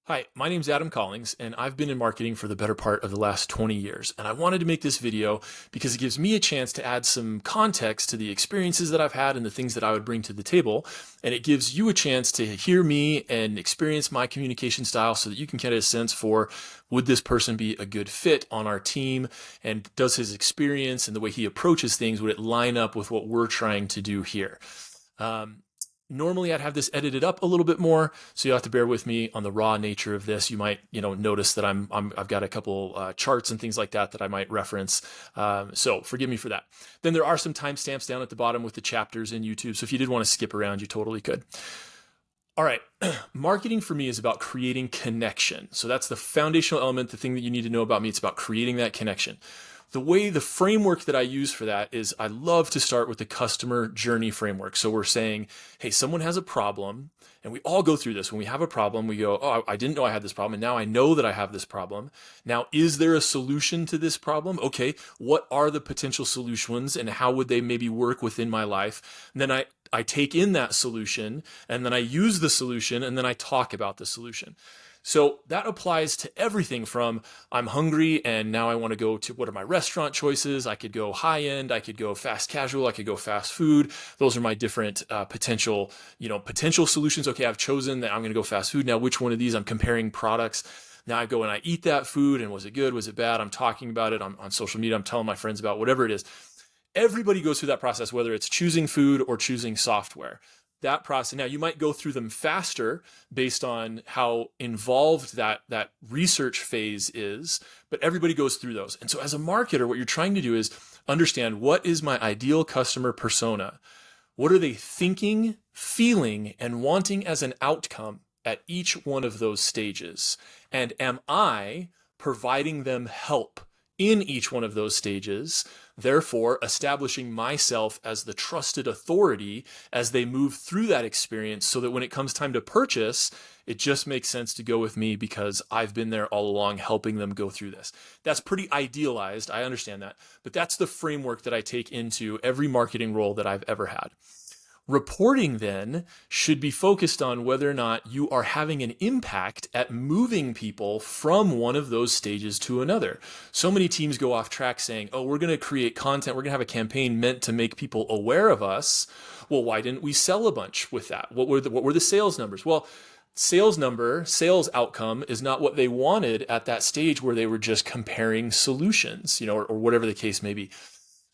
Hi, my name's Adam Collings, and I've been in marketing for the better part of the last 20 years. And I wanted to make this video because it gives me a chance to add some context to the experiences that I've had and the things that I would bring to the table. And it gives you a chance to hear me and experience my communication style so that you can get a sense for, would this person be a good fit on our team? And does his experience and the way he approaches things, would it line up with what we're trying to do here? Normally I'd have this edited up a little bit more, so you'll have to bear with me on the raw nature of this. You might, notice that I've got a couple charts and things like that I might reference. So forgive me for that. Then there are some timestamps down at the bottom with the chapters in YouTube. So if you did want to skip around, you totally could. All right. Marketing for me is about creating connection. So that's the foundational element, the thing that you need to know about me. It's about creating that connection. The framework that I use for that is I love to start with the customer journey framework. So we're saying, hey, someone has a problem, and we all go through this. When we have a problem, we go, oh, I didn't know I had this problem, and now I know that I have this problem. Now, is there a solution to this problem? Okay, what are the potential solutions, and how would they maybe work within my life? And then I take in that solution, and then I use the solution, and then I talk about the solution. So that applies to everything from I'm hungry and now I want to go to what are my restaurant choices. I could go high end, I could go fast casual, I could go fast food. Those are my different potential solutions. Okay, I've chosen that I'm going to go fast food. Now, which one of these? I'm comparing products. Now I go and I eat that food, and was it good? Was it bad? I'm talking about it on social media. I'm telling my friends about whatever it is. Everybody goes through that process, whether it's choosing food or choosing software. That process. Now, you might go through them faster based on how involved that research phase is, but everybody goes through those. And so as a marketer, what you're trying to do is understand, what is my ideal customer persona? What are they thinking, feeling, and wanting as an outcome at each one of those stages? And am I providing them help in each one of those stages, therefore establishing myself as the trusted authority as they move through that experience, so that when it comes time to purchase, it just makes sense to go with me because I've been there all along helping them go through this. That's pretty idealized, I understand that, but that's the framework that I take into every marketing role that I've ever had. Reporting then should be focused on whether or not you are having an impact at moving people from one of those stages to another. So many teams go off track saying, oh, we're going to create content, we're going to have a campaign meant to make people aware of us. Well, why didn't we sell a bunch with that? What were the sales numbers? Well, sales outcome is not what they wanted at that stage where they were just comparing solutions, or whatever the case may be.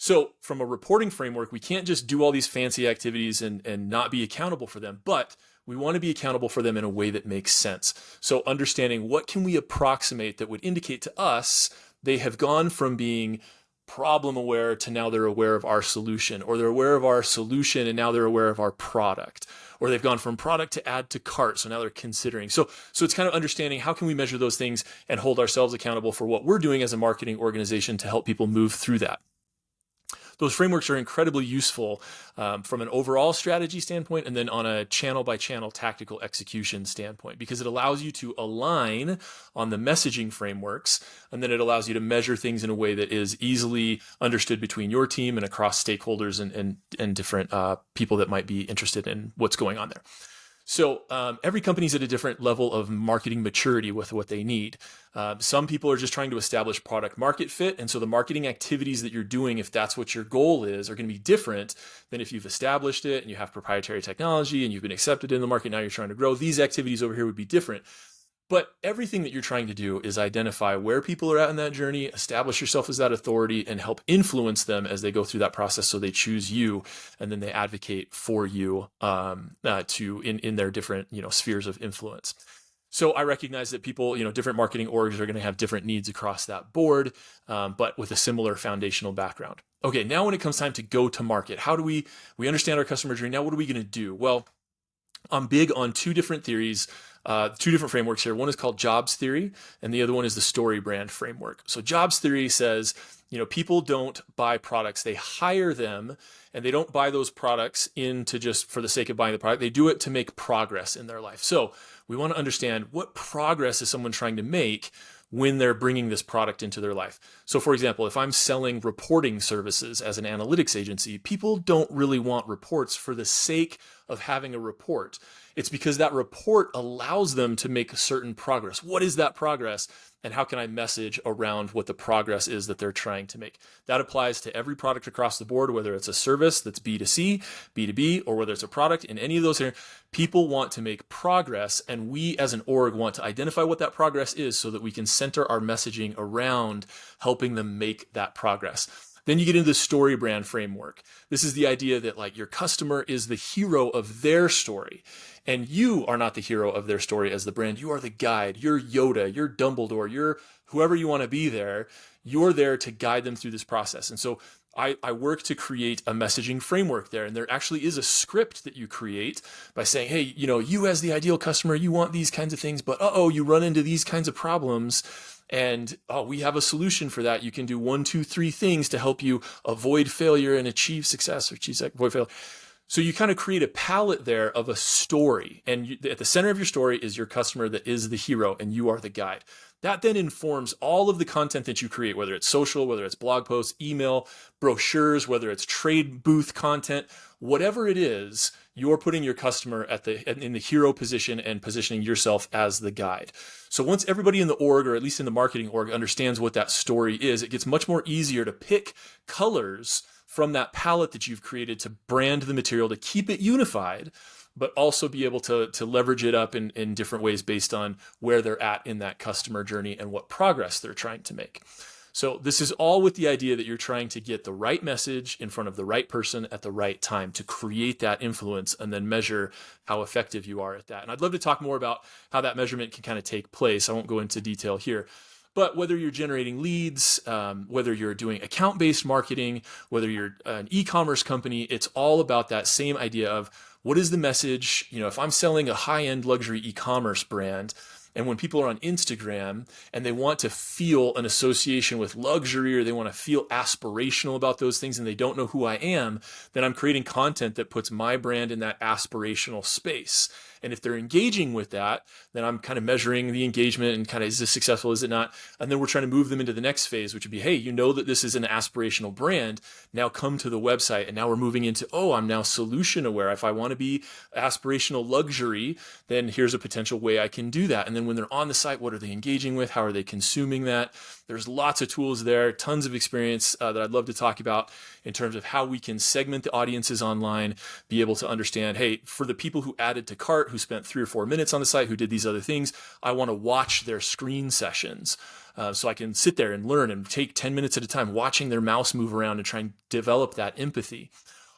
So from a reporting framework, we can't just do all these fancy activities and not be accountable for them, but we want to be accountable for them in a way that makes sense. So understanding what can we approximate that would indicate to us they have gone from being problem aware to now they're aware of our solution, or they're aware of our solution and now they're aware of our product, or they've gone from product to add to cart, so now they're considering. So it's kind of understanding how can we measure those things and hold ourselves accountable for what we're doing as a marketing organization to help people move through that. Those frameworks are incredibly useful from an overall strategy standpoint, and then on a channel by channel tactical execution standpoint, because it allows you to align on the messaging frameworks, and then it allows you to measure things in a way that is easily understood between your team and across stakeholders and different people that might be interested in what's going on there. So every company's at a different level of marketing maturity with what they need. Some people are just trying to establish product market fit. And so the marketing activities that you're doing, if that's what your goal is, are going to be different than if you've established it and you have proprietary technology and you've been accepted in the market. Now you're trying to grow. These activities over here would be different. But everything that you're trying to do is identify where people are at in that journey, establish yourself as that authority, and help influence them as they go through that process so they choose you, and then they advocate for you in their different spheres of influence. So I recognize that people, different marketing orgs are going to have different needs across that board, but with a similar foundational background. Okay, now when it comes time to go to market, how do we understand our customer journey? Now what are we going to do? Well, I'm big on two different theories, two different frameworks here. One is called jobs theory, and the other one is the story brand framework. So jobs theory says, people don't buy products, they hire them, and they don't buy those products into just for the sake of buying the product. They do it to make progress in their life. So we want to understand, what progress is someone trying to make when they're bringing this product into their life. So for example, if I'm selling reporting services as an analytics agency, people don't really want reports for the sake of having a report. It's because that report allows them to make certain progress. What is that progress? And how can I message around what the progress is that they're trying to make? That applies to every product across the board, whether it's a service that's B2C, B2B, or whether it's a product in any of those areas. People want to make progress, and we as an org want to identify what that progress is so that we can center our messaging around helping them make that progress. Then you get into the story brand framework. This is the idea that like your customer is the hero of their story, and you are not the hero of their story as the brand. You are the guide. You're Yoda, you're Dumbledore, you're whoever you want to be there. You're there to guide them through this process. And so I work to create a messaging framework there. And there actually is a script that you create by saying, hey, you as the ideal customer, you want these kinds of things, but you run into these kinds of problems. And we have a solution for that. You can do 1, 2, 3 things to help you avoid failure and achieve success, or avoid failure. So you kind of create a palette there of a story. And at the center of your story is your customer that is the hero, and you are the guide. That then informs all of the content that you create, whether it's social, whether it's blog posts, email, brochures, whether it's trade booth content, whatever it is, you're putting your customer in the hero position and positioning yourself as the guide. So once everybody in the org, or at least in the marketing org, understands what that story is, it gets much more easier to pick colors from that palette that you've created to brand the material, to keep it unified, but also be able to leverage it up in different ways based on where they're at in that customer journey and what progress they're trying to make. So this is all with the idea that you're trying to get the right message in front of the right person at the right time to create that influence and then measure how effective you are at that. And I'd love to talk more about how that measurement can kind of take place. I won't go into detail here. But whether you're generating leads, whether you're doing account-based marketing, whether you're an e-commerce company, it's all about that same idea of what is the message? If I'm selling a high-end luxury e-commerce brand, and when people are on Instagram and they want to feel an association with luxury, or they want to feel aspirational about those things and they don't know who I am, then I'm creating content that puts my brand in that aspirational space. And if they're engaging with that, then I'm kind of measuring the engagement and kind of, is this successful, is it not? And then we're trying to move them into the next phase, which would be, hey, that this is an aspirational brand. Now come to the website. And now we're moving into, I'm now solution aware. If I want to be aspirational luxury, then here's a potential way I can do that. And then when they're on the site, what are they engaging with? How are they consuming that? There's lots of tools there, tons of experience that I'd love to talk about in terms of how we can segment the audiences online, be able to understand, hey, for the people who added to cart, who spent 3 or 4 minutes on the site, who did these other things, I want to watch their screen sessions. So I can sit there and learn and take 10 minutes at a time, watching their mouse move around and try and develop that empathy.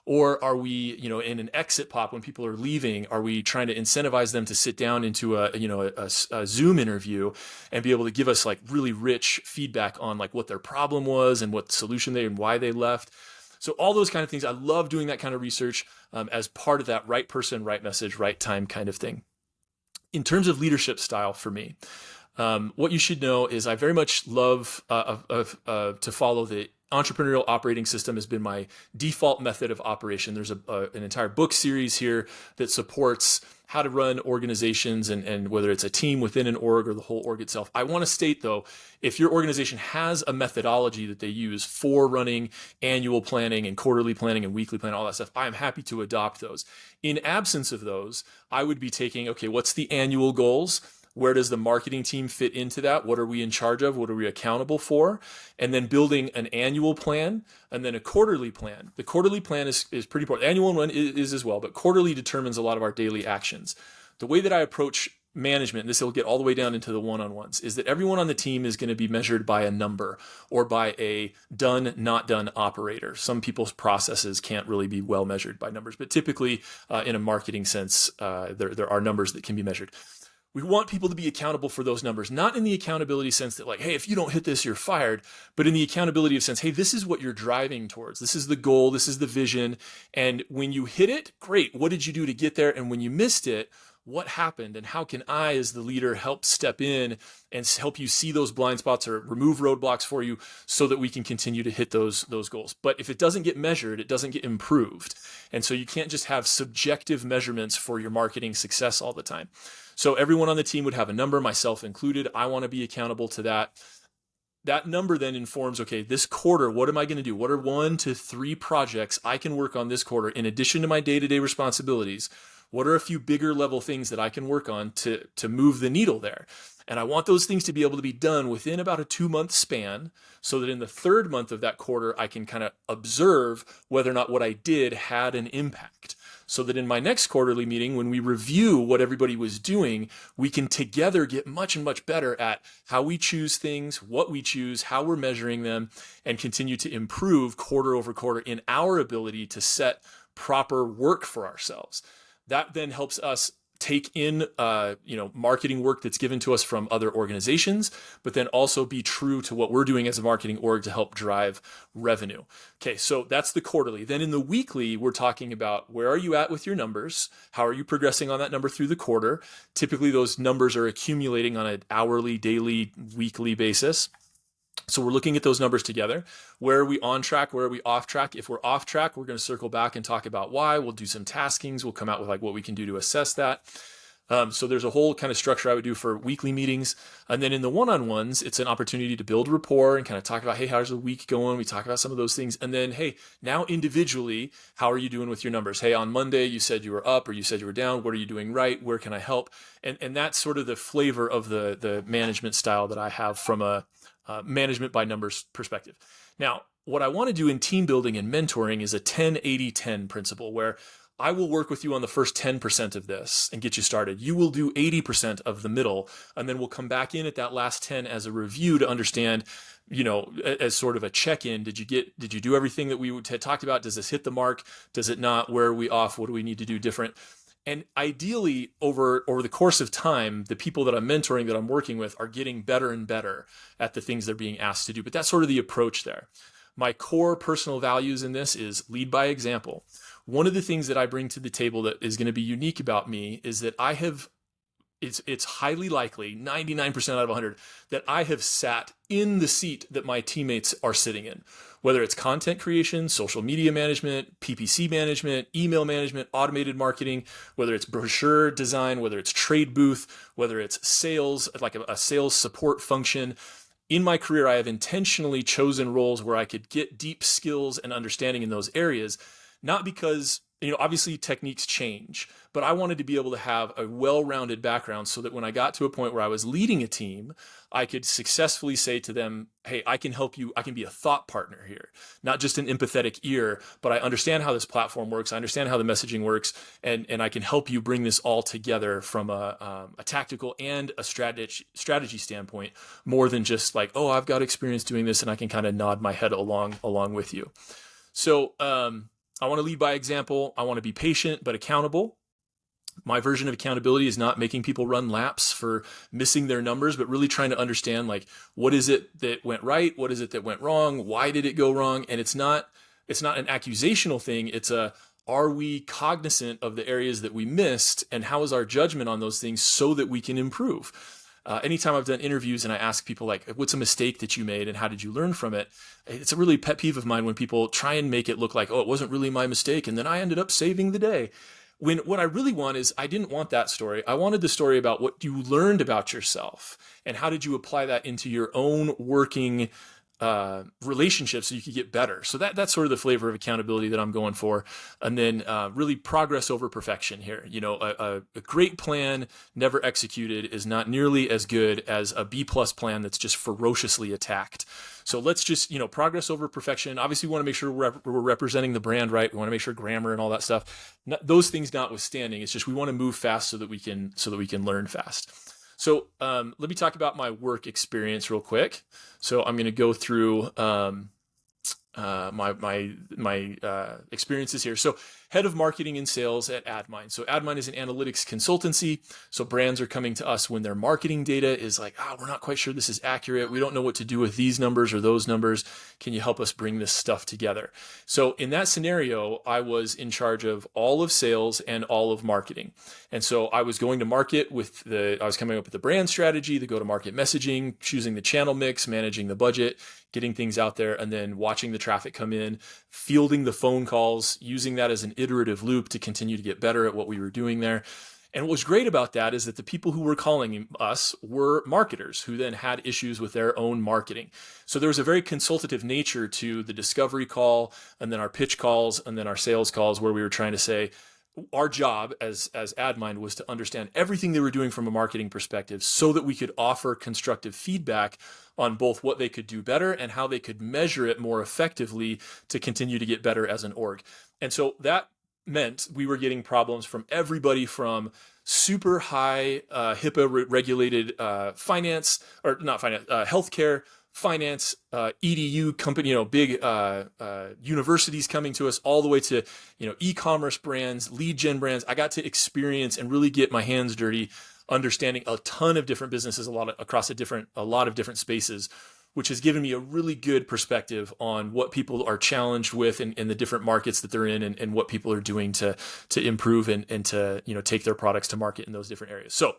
Or are we, in an exit pop when people are leaving, are we trying to incentivize them to sit down into a Zoom interview and be able to give us like really rich feedback on like what their problem was and what solution and why they left? So all those kind of things, I love doing that kind of research as part of that right person, right message, right time kind of thing. In terms of leadership style for me, what you should know is I very much love to follow the entrepreneurial operating system. Has been my default method of operation. There's an entire book series here that supports how to run organizations and whether it's a team within an org or the whole org itself. I want to state though, if your organization has a methodology that they use for running annual planning and quarterly planning and weekly planning, all that stuff, I am happy to adopt those. In absence of those, I would be taking, okay, what's the annual goals? Where does the marketing team fit into that? What are we in charge of? What are we accountable for? And then building an annual plan and then a quarterly plan. The quarterly plan is pretty important. The annual one is as well, but quarterly determines a lot of our daily actions. The way that I approach management, and this will get all the way down into the one-on-ones, is that everyone on the team is going to be measured by a number or by a done, not done operator. Some people's processes can't really be well measured by numbers, but typically in a marketing sense, there are numbers that can be measured. We want people to be accountable for those numbers, not in the accountability sense that like, hey, if you don't hit this, you're fired, but in the accountability of sense, hey, this is what you're driving towards. This is the goal. This is the vision. And when you hit it, great. What did you do to get there? And when you missed it, what happened? And how can I, as the leader, help step in and help you see those blind spots or remove roadblocks for you so that we can continue to hit those goals? But if it doesn't get measured, it doesn't get improved. And so you can't just have subjective measurements for your marketing success all the time. So everyone on the team would have a number, myself included. I want to be accountable to that. that number then informs, okay, this quarter, what am I going to do? What are 1 to 3 projects I can work on this quarter in addition to my day-to-day responsibilities? What are a few bigger level things that I can work on to move the needle there? And I want those things to be able to be done within about a 2-month span, so that in the 3rd month of that quarter, I can kind of observe whether or not what I did had an impact. So that in my next quarterly meeting, when we review what everybody was doing, we can together get much and much better at how we choose things, what we choose, how we're measuring them, and continue to improve quarter over quarter in our ability to set proper work for ourselves. That then helps us take in marketing work that's given to us from other organizations, but then also be true to what we're doing as a marketing org to help drive revenue. Okay, so that's the quarterly. Then in the weekly, we're talking about where are you at with your numbers? How are you progressing on that number through the quarter? Typically, those numbers are accumulating on an hourly, daily, weekly basis. So we're looking at those numbers together. Where are we on track? Where are we off track? If we're off track, we're going to circle back and talk about why. We'll do some taskings. We'll come out with like what we can do to assess that. So there's a whole kind of structure I would do for weekly meetings. And then in the one-on-ones, it's an opportunity to build rapport and kind of talk about, hey, how's the week going? We talk about some of those things. And then, hey, now individually, how are you doing with your numbers? Hey, on Monday, you said you were up or you said you were down. What are you doing right? Where can I help? And that's sort of the flavor of the management style that I have from a management by numbers perspective. Now, what I want to do in team building and mentoring is a 10-80-10 principle, where I will work with you on the first 10% of this and get you started. You will do 80% of the middle, and then we'll come back in at that last 10 as a review to understand, as sort of a check-in. Did you do everything that we had talked about? Does this hit the mark? Does it not? Where are we off? What do we need to do different? And ideally, over the course of time, the people that I'm mentoring, that I'm working with, are getting better and better at the things they're being asked to do. But that's sort of the approach there. My core personal values in this is lead by example. One of the things that I bring to the table that is going to be unique about me is that it's highly likely, 99% out of 100, that I have sat in the seat that my teammates are sitting in. Whether it's content creation, social media management, PPC management, email management, automated marketing, whether it's brochure design, whether it's trade booth, whether it's sales, like a sales support function. In my career, I have intentionally chosen roles where I could get deep skills and understanding in those areas, not because, obviously techniques change, but I wanted to be able to have a well-rounded background so that when I got to a point where I was leading a team, I could successfully say to them, hey, I can help you. I can be a thought partner here, not just an empathetic ear, but I understand how this platform works. I understand how the messaging works, and I can help you bring this all together from a tactical and a strategy standpoint, more than just like, oh, I've got experience doing this and I can kind of nod my head along with you. So, I want to lead by example. I want to be patient but accountable. My version of accountability is not making people run laps for missing their numbers, but really trying to understand, like, what is it that went right? What is it that went wrong? Why did it go wrong? And it's not an accusational thing. It's are we cognizant of the areas that we missed, and how is our judgment on those things so that we can improve? Anytime I've done interviews and I ask people, like, what's a mistake that you made and how did you learn from it? It's a really pet peeve of mine when people try and make it look like, oh, it wasn't really my mistake, and then I ended up saving the day. When what I really want is, I didn't want that story. I wanted the story about what you learned about yourself and how did you apply that into your own working relationships so you could get better. So that's sort of the flavor of accountability that I'm going for. And then really progress over perfection here. A great plan never executed is not nearly as good as a B+ plan that's just ferociously attacked. So let's just, progress over perfection. Obviously, we want to make sure we're representing the brand right. We want to make sure grammar and all that stuff. Those things notwithstanding, it's just we want to move fast so that we can learn fast. So let me talk about my work experience real quick. So I'm going to go through my experiences here. So head of marketing and sales at AdMine. So AdMine is an analytics consultancy. So brands are coming to us when their marketing data is like, we're not quite sure this is accurate. We don't know what to do with these numbers or those numbers. Can you help us bring this stuff together? So in that scenario, I was in charge of all of sales and all of marketing. And so I was going to market I was coming up with the brand strategy, the go-to-market messaging, choosing the channel mix, managing the budget, getting things out there, and then watching the traffic come in, fielding the phone calls, using that as an iterative loop to continue to get better at what we were doing there. And what was great about that is that the people who were calling us were marketers who then had issues with their own marketing. So there was a very consultative nature to the discovery call, and then our pitch calls, and then our sales calls, where we were trying to say, our job as AdMind was to understand everything they were doing from a marketing perspective so that we could offer constructive feedback on both what they could do better and how they could measure it more effectively to continue to get better as an org. And so that meant we were getting problems from everybody from super high HIPAA regulated finance, or not finance, healthcare, finance, EDU company, big universities coming to us, all the way to, e-commerce brands, lead gen brands. I got to experience and really get my hands dirty understanding a ton of different businesses, across a lot of different spaces, which has given me a really good perspective on what people are challenged with in the different markets that they're in, and what people are doing to improve and to, take their products to market in those different areas. So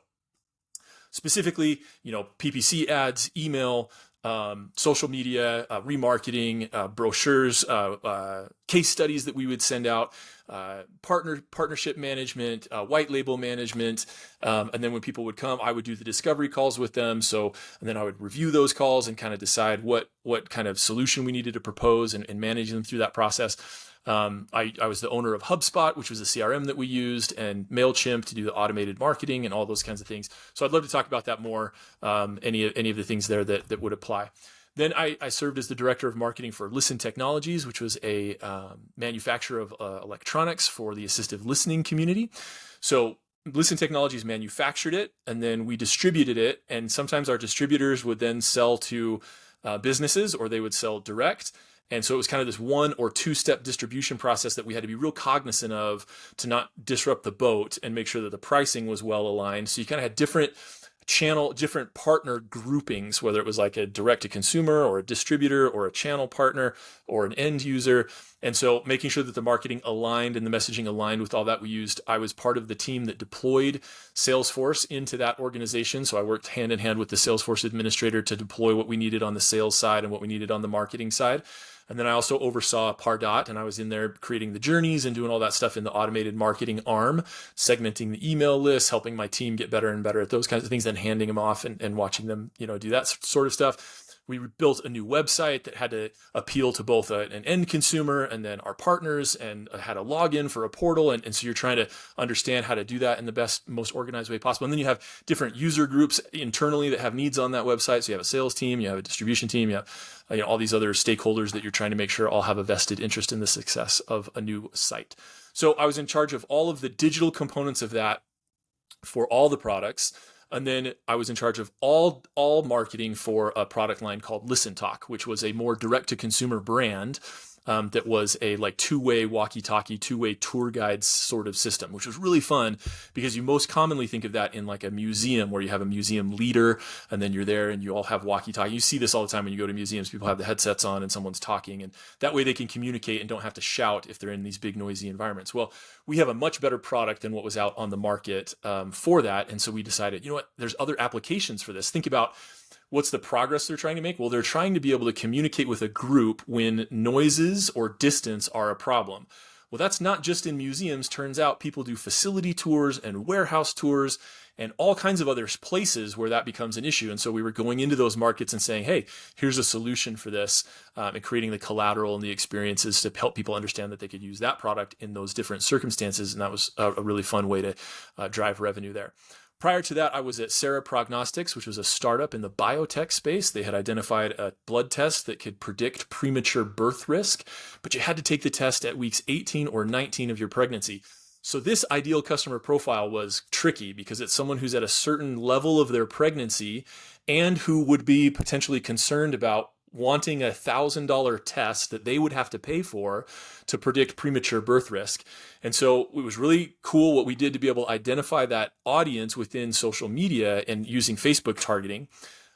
specifically, PPC ads, email, social media, remarketing, brochures, case studies that we would send out, partnership management, white label management. And then when people would come, I would do the discovery calls with them. And then I would review those calls and kind of decide what kind of solution we needed to propose, and manage them through that process. I was the owner of HubSpot, which was a CRM that we used, and MailChimp to do the automated marketing and all those kinds of things. So I'd love to talk about that more, any of the things there that would apply. Then I served as the director of marketing for Listen Technologies, which was a manufacturer of electronics for the assistive listening community. So Listen Technologies manufactured it, and then we distributed it. And sometimes our distributors would then sell to businesses, or they would sell direct. And so it was kind of this 1 or 2 step distribution process that we had to be real cognizant of to not disrupt the boat and make sure that the pricing was well aligned. So you kind of had different partner groupings, whether it was like a direct to consumer or a distributor or a channel partner or an end user. And so making sure that the marketing aligned and the messaging aligned with all that we used. I was part of the team that deployed Salesforce into that organization. So I worked hand in hand with the Salesforce administrator to deploy what we needed on the sales side and what we needed on the marketing side. And then I also oversaw Pardot, and I was in there creating the journeys and doing all that stuff in the automated marketing arm, segmenting the email list, helping my team get better and better at those kinds of things, then handing them off and watching them, do that sort of stuff. We built a new website that had to appeal to both an end consumer and then our partners, and had a login for a portal. And so you're trying to understand how to do that in the best, most organized way possible. And then you have different user groups internally that have needs on that website. So you have a sales team, you have a distribution team, you have all these other stakeholders that you're trying to make sure all have a vested interest in the success of a new site. So I was in charge of all of the digital components of that for all the products. And then I was in charge of all marketing for a product line called Listen Talk, which was a more direct to consumer brand that was a like two-way walkie-talkie, two-way tour guide sort of system, which was really fun because you most commonly think of that in like a museum where you have a museum leader and then you're there and you all have walkie-talkie. You see this all the time when you go to museums. People have the headsets on and someone's talking, and that way they can communicate and don't have to shout if they're in these big noisy environments. Well, we have a much better product than what was out on the market for that. And so we decided, there's other applications for this. Think about what's the progress they're trying to make? Well, they're trying to be able to communicate with a group when noises or distance are a problem. Well, that's not just in museums. Turns out people do facility tours and warehouse tours and all kinds of other places where that becomes an issue. And so we were going into those markets and saying, hey, here's a solution for this, and creating the collateral and the experiences to help people understand that they could use that product in those different circumstances. And that was a really fun way to drive revenue there. Prior to that, I was at Sarah Prognostics, which was a startup in the biotech space. They had identified a blood test that could predict premature birth risk, but you had to take the test at weeks 18 or 19 of your pregnancy. So this ideal customer profile was tricky because it's someone who's at a certain level of their pregnancy and who would be potentially concerned about wanting a $1,000 test that they would have to pay for to predict premature birth risk. And so it was really cool what we did to be able to identify that audience within social media and using Facebook targeting.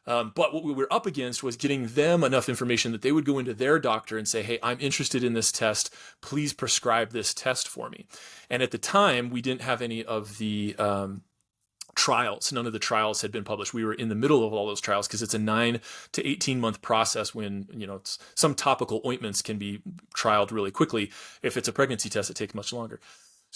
But what we were up against was getting them enough information that they would go into their doctor and say, hey, I'm interested in this test. Please prescribe this test for me. And at the time, we didn't have any of the trials. None of the trials had been published. We were in the middle of all those trials because it's a 9 to 18 month process when, some topical ointments can be trialed really quickly. If it's a pregnancy test, it takes much longer.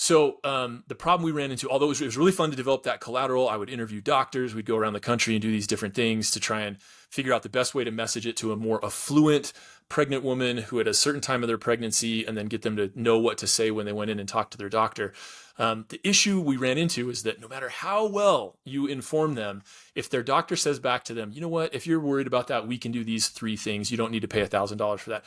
So the problem we ran into, although it was really fun to develop that collateral, I would interview doctors, we'd go around the country and do these different things to try and figure out the best way to message it to a more affluent pregnant woman who had a certain time of their pregnancy, and then get them to know what to say when they went in and talked to their doctor. The issue we ran into is that no matter how well you inform them, if their doctor says back to them, you know what, if you're worried about that, we can do these 3 things. You don't need to pay $1,000 for that.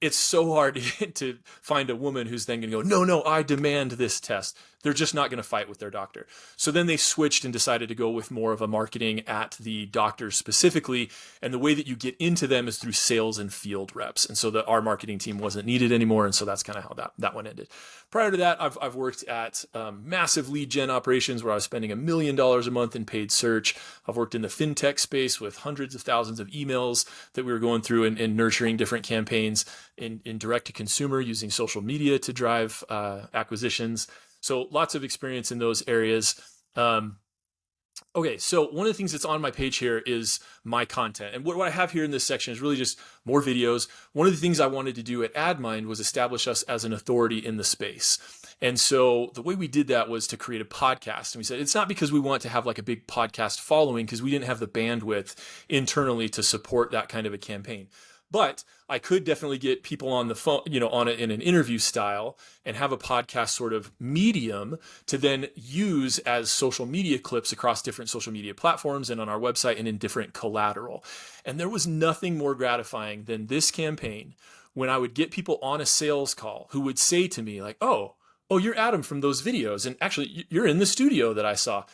It's so hard to find a woman who's then going to go, no, I demand this test. They're just not going to fight with their doctor. So then they switched and decided to go with more of a marketing at the doctors specifically. And the way that you get into them is through sales and field reps. And so our marketing team wasn't needed anymore. And so that's kind of how that one ended. Prior to that, I've worked at massive lead gen operations where I was spending $1 million a month in paid search. I've worked in the fintech space with hundreds of thousands of emails that we were going through and nurturing different campaigns in direct to consumer using social media to drive acquisitions. So lots of experience in those areas. Okay, so one of the things that's on my page here is my content. And what I have here in this section is really just more videos. One of the things I wanted to do at AdMind was establish us as an authority in the space. And so the way we did that was to create a podcast. And we said, it's not because we want to have like a big podcast following, because we didn't have the bandwidth internally to support that kind of a campaign. But I could definitely get people on the phone, on it in an interview style, and have a podcast sort of medium to then use as social media clips across different social media platforms and on our website and in different collateral. And there was nothing more gratifying than this campaign when I would get people on a sales call who would say to me like, oh, you're Adam from those videos. And actually you're in the studio that I saw.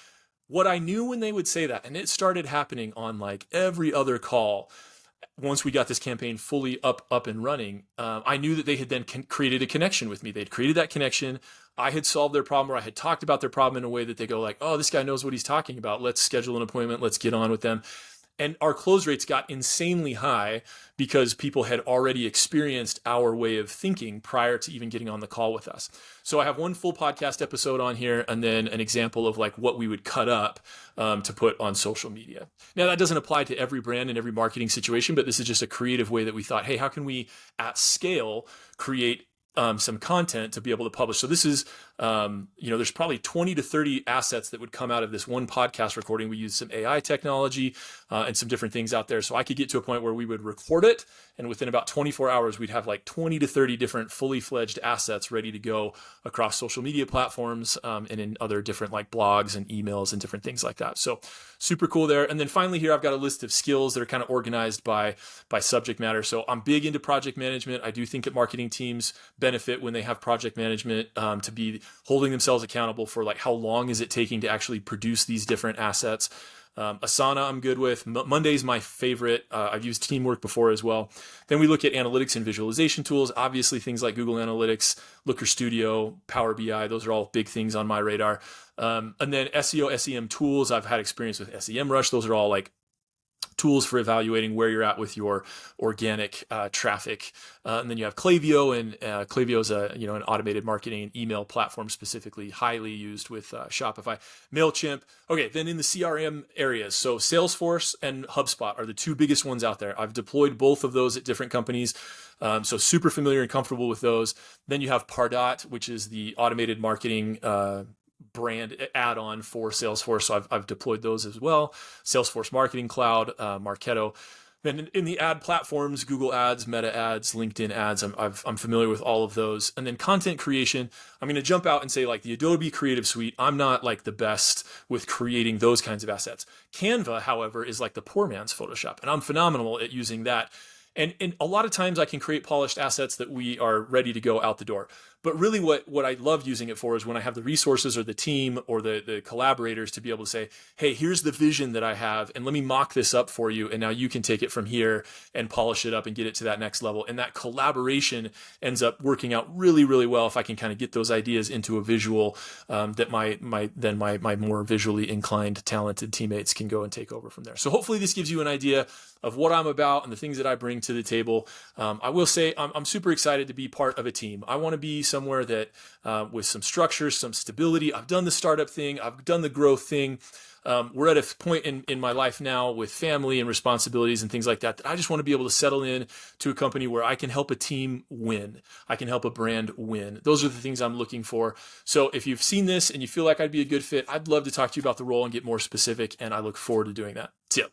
What I knew when they would say that, and it started happening on like every other call, once we got this campaign fully up and running, I knew that they had then created a connection with me. They'd created that connection. I had solved their problem, or I had talked about their problem in a way that they go like, oh, this guy knows what he's talking about. Let's schedule an appointment. Let's get on with them. And our close rates got insanely high because people had already experienced our way of thinking prior to even getting on the call with us. So I have one full podcast episode on here, and then an example of like what we would cut up to put on social media. Now that doesn't apply to every brand and every marketing situation, but this is just a creative way that we thought, hey, how can we at scale create some content to be able to publish? So this is, there's probably 20 to 30 assets that would come out of this one podcast recording. We use some AI technology and some different things out there. So I could get to a point where we would record it, and within about 24 hours, we'd have like 20 to 30 different fully fledged assets ready to go across social media platforms and in other different like blogs and emails and different things like that. So super cool there. And then finally here, I've got a list of skills that are kind of organized by subject matter. So I'm big into project management. I do think that marketing teams benefit when they have project management to be holding themselves accountable for like how long is it taking to actually produce these different assets. Asana I'm good with. Monday's my favorite. I've used Teamwork before as well. Then we look at analytics and visualization tools. Obviously things like Google Analytics, Looker Studio, Power BI, those are all big things on my radar. And then SEO, SEM tools. I've had experience with SEMrush. Those are all like tools for evaluating where you're at with your organic traffic. And then you have Klaviyo, and Klaviyo is an automated marketing and email platform, specifically highly used with Shopify. MailChimp. Okay, then in the CRM areas, so Salesforce and HubSpot are the 2 biggest ones out there. I've deployed both of those at different companies, so super familiar and comfortable with those. Then you have Pardot, which is the automated marketing brand add-on for Salesforce. So I've deployed those as well. Salesforce Marketing Cloud, Marketo. Then in the ad platforms, Google Ads, Meta Ads, LinkedIn Ads, I'm familiar with all of those. And then content creation, I'm going to jump out and say like the Adobe Creative Suite, I'm not like the best with creating those kinds of assets. Canva, however, is like the poor man's Photoshop, and I'm phenomenal at using that. And a lot of times I can create polished assets that we are ready to go out the door. But really what I love using it for is when I have the resources or the team or the collaborators to be able to say, hey, here's the vision that I have, and let me mock this up for you. And now you can take it from here and polish it up and get it to that next level. And that collaboration ends up working out really, really well if I can kind of get those ideas into a visual that my more visually inclined, talented teammates can go and take over from there. So hopefully this gives you an idea of what I'm about and the things that I bring to the table. I will say I'm super excited to be part of a team. I want to be somewhere that with some structure, some stability. I've done the startup thing. I've done the growth thing. We're at a point in my life now with family and responsibilities and things like that I just want to be able to settle in to a company where I can help a team win. I can help a brand win. Those are the things I'm looking for. So if you've seen this and you feel like I'd be a good fit, I'd love to talk to you about the role and get more specific, and I look forward to doing that. See ya.